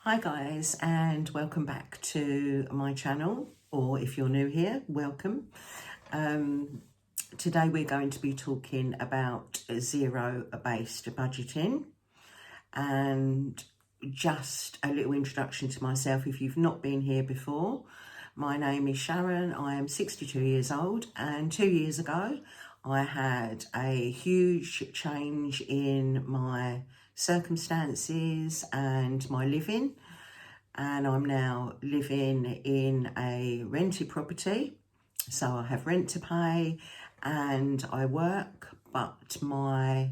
Hi guys, and welcome back to my channel, or if you're new here, welcome. Today we're going to be talking about zero-based budgeting, and just a little introduction to myself if you've not been here before. My name is Sharon, I am 62 years old, and 2 years ago I had a huge change in my circumstances and my living, and I'm now living in a rented property, so I have rent to pay and I work, but my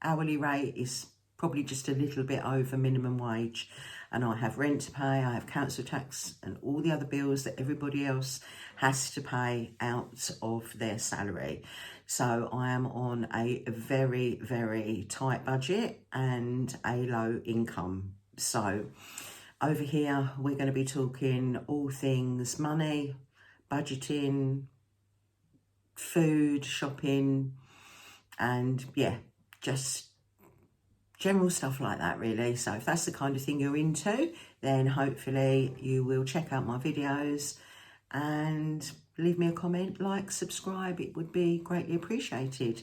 hourly rate is probably just a little bit over minimum wage, and I have rent to pay, I have council tax and all the other bills that everybody else has to pay out of their salary. So I am on a very, very tight budget and a low income. So over here, we're going to be talking all things money, budgeting, food, shopping, and yeah, just general stuff like that really. So if that's the kind of thing you're into, then hopefully you will check out my videos and leave me a comment, like, subscribe. It would be greatly appreciated.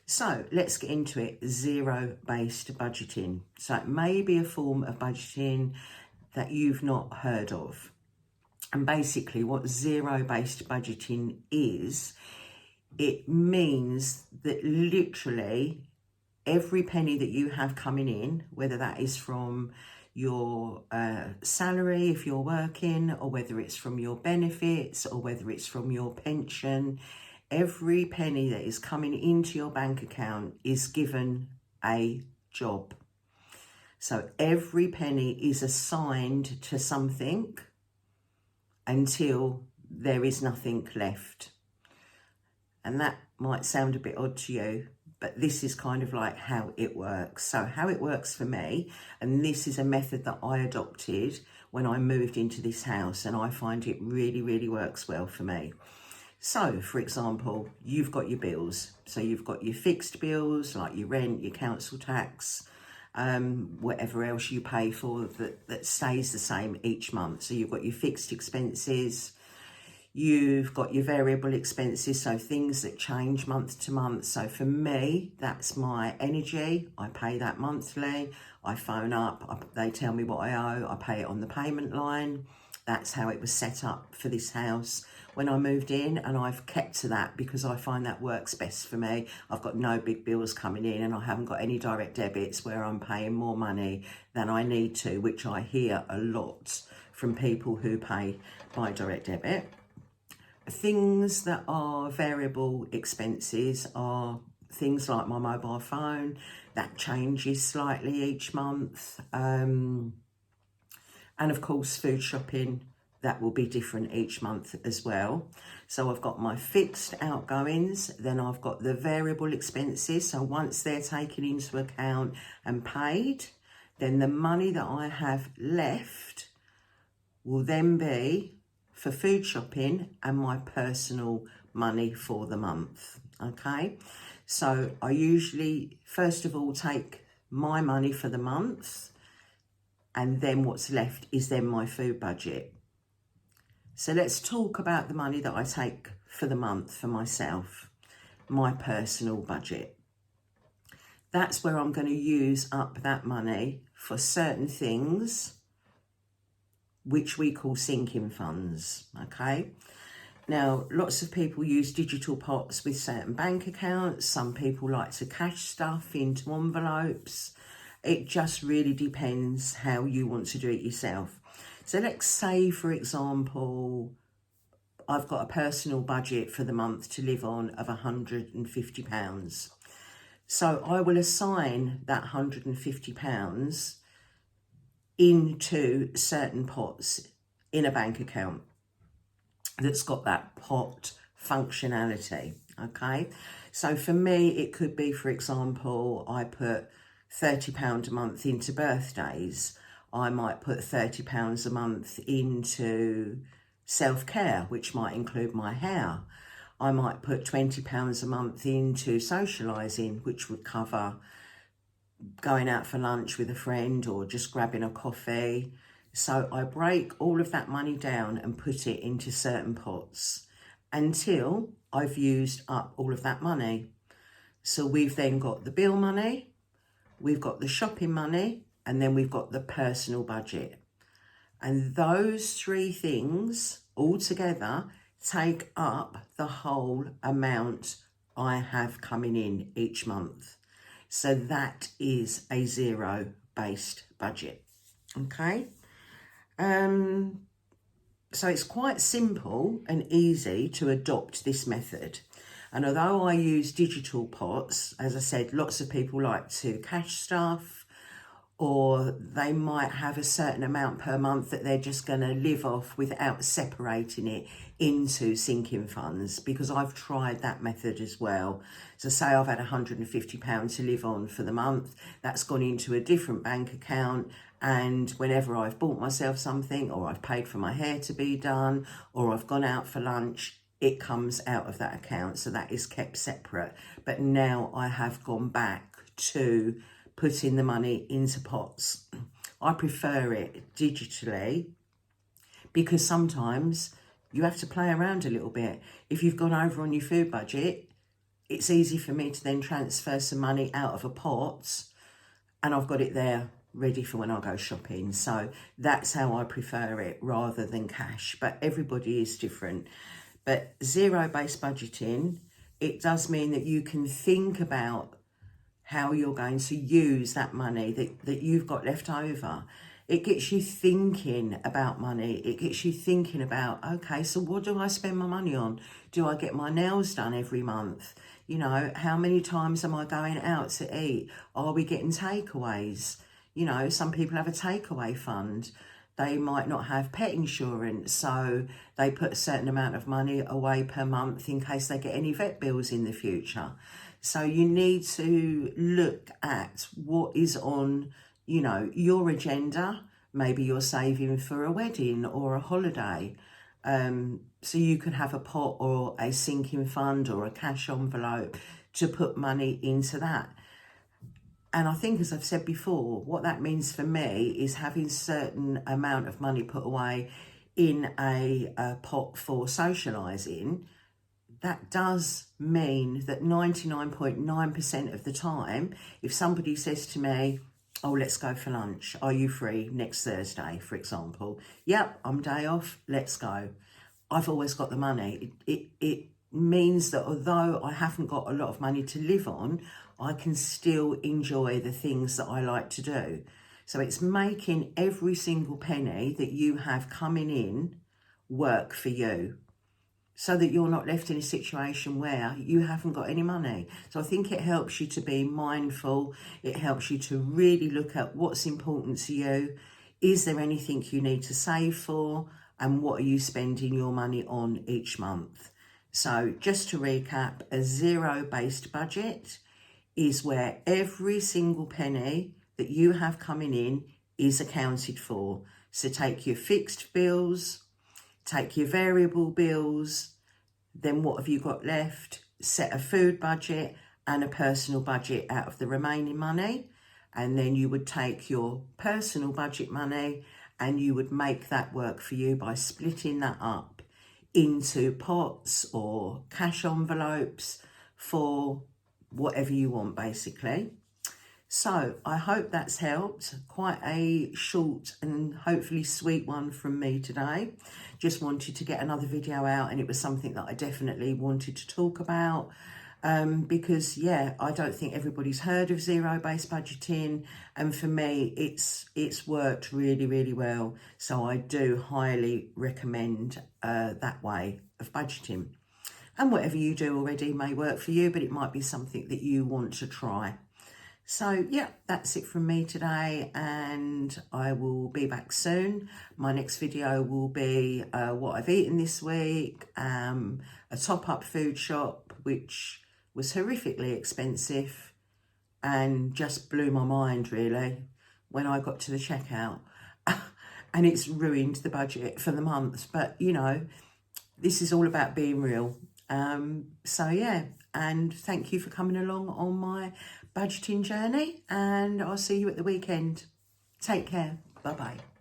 So let's get into it. Zero-based budgeting. So it may be a form of budgeting that you've not heard of. And basically what zero-based budgeting is, it means that literally every penny that you have coming in, whether that is from your salary if you're working, or whether it's from your benefits, or whether it's from your pension, every penny that is coming into your bank account is given a job. So every penny is assigned to something until there is nothing left. And that might sound a bit odd to you, but this is kind of like how it works. So how it works for me, and this is a method that I adopted when I moved into this house, and I find it really, really works well for me. So for example, you've got your bills. So you've got your fixed bills like your rent, your council tax, whatever else you pay for that stays the same each month. So you've got your fixed expenses, you've got your variable expenses, so things that change month to month. So for me, that's my energy. I pay that monthly. I phone up, they tell me what I owe, I pay it on the payment line. That's how it was set up for this house when I moved in, and I've kept to that because I find that works best for me. I've got no big bills coming in, and I haven't got any direct debits where I'm paying more money than I need to, which I hear a lot from people who pay by direct debit. Things that are variable expenses are things like my mobile phone, that changes slightly each month. And of course, food shopping, that will be different each month as well. So I've got my fixed outgoings, then I've got the variable expenses. So once they're taken into account and paid, then the money that I have left will then be for food shopping and my personal money for the month, okay? So I usually, first of all, take my money for the month, and then what's left is then my food budget. So let's talk about the money that I take for the month for myself, my personal budget. That's where I'm going to use up that money for certain things, which we call sinking funds, okay? Now, lots of people use digital pots with certain bank accounts. Some people like to cash stuff into envelopes. It just really depends how you want to do it yourself. So let's say, for example, I've got a personal budget for the month to live on of £150. So I will assign that £150 into certain pots in a bank account that's got that pot functionality, okay? So for me, it could be, for example, I put £30 a month into birthdays. I might put £30 a month into self-care, which might include my hair. I might put £20 a month into socialising, which would cover going out for lunch with a friend or just grabbing a coffee. So I break all of that money down and put it into certain pots until I've used up all of that money. So we've then got the bill money, we've got the shopping money, and then we've got the personal budget. And those three things all together take up the whole amount I have coming in each month. So that is a zero-based budget, okay? So it's quite simple and easy to adopt this method. And although I use digital pots, as I said, lots of people like to cash stuff, or they might have a certain amount per month that they're just going to live off without separating it into sinking funds, because I've tried that method as well. So say I've had £150 to live on for the month, that's gone into a different bank account, and whenever I've bought myself something, or I've paid for my hair to be done, or I've gone out for lunch, it comes out of that account. So that is kept separate. But now I have gone back to putting the money into pots. I prefer it digitally because sometimes you have to play around a little bit. If you've gone over on your food budget, it's easy for me to then transfer some money out of a pot and I've got it there ready for when I go shopping. So that's how I prefer it rather than cash, but everybody is different. But zero-based budgeting, it does mean that you can think about how you're going to use that money that you've got left over. It gets you thinking about money. It gets you thinking about, okay, so what do I spend my money on? Do I get my nails done every month? You know, how many times am I going out to eat? Are we getting takeaways? You know, some people have a takeaway fund. They might not have pet insurance, so they put a certain amount of money away per month in case they get any vet bills in the future. So you need to look at what is on, you know, your agenda. Maybe you're saving for a wedding or a holiday. So you could have a pot or a sinking fund or a cash envelope to put money into that. And I think, as I've said before, what that means for me is having a certain amount of money put away in a pot for socialising. That does mean that 99.9% of the time, if somebody says to me, oh, let's go for lunch, are you free next Thursday, for example? Yep, I'm day off, let's go. I've always got the money. It means that although I haven't got a lot of money to live on, I can still enjoy the things that I like to do. So it's making every single penny that you have coming in work for you, so that you're not left in a situation where you haven't got any money. So I think it helps you to be mindful. It helps you to really look at what's important to you. Is there anything you need to save for? And what are you spending your money on each month? So just to recap, a zero-based budget is where every single penny that you have coming in is accounted for. So take your fixed bills, take your variable bills, then what have you got left? Set a food budget and a personal budget out of the remaining money. And then you would take your personal budget money and you would make that work for you by splitting that up into pots or cash envelopes for whatever you want, basically. So I hope that's helped. Quite a short and hopefully sweet one from me today. Just wanted to get another video out, and it was something that I definitely wanted to talk about because, yeah, I don't think everybody's heard of zero-based budgeting, and for me it's worked really, really well. So I do highly recommend that way of budgeting. And whatever you do already may work for you, but it might be something that you want to try. So yeah, that's it from me today, and I will be back soon. My next video will be what I've eaten this week, a top-up food shop which was horrifically expensive and just blew my mind really when I got to the checkout. And it's ruined the budget for the month, but you know, this is all about being real. So yeah, and thank you for coming along on my budgeting journey, and I'll see you at the weekend. Take care. Bye-bye.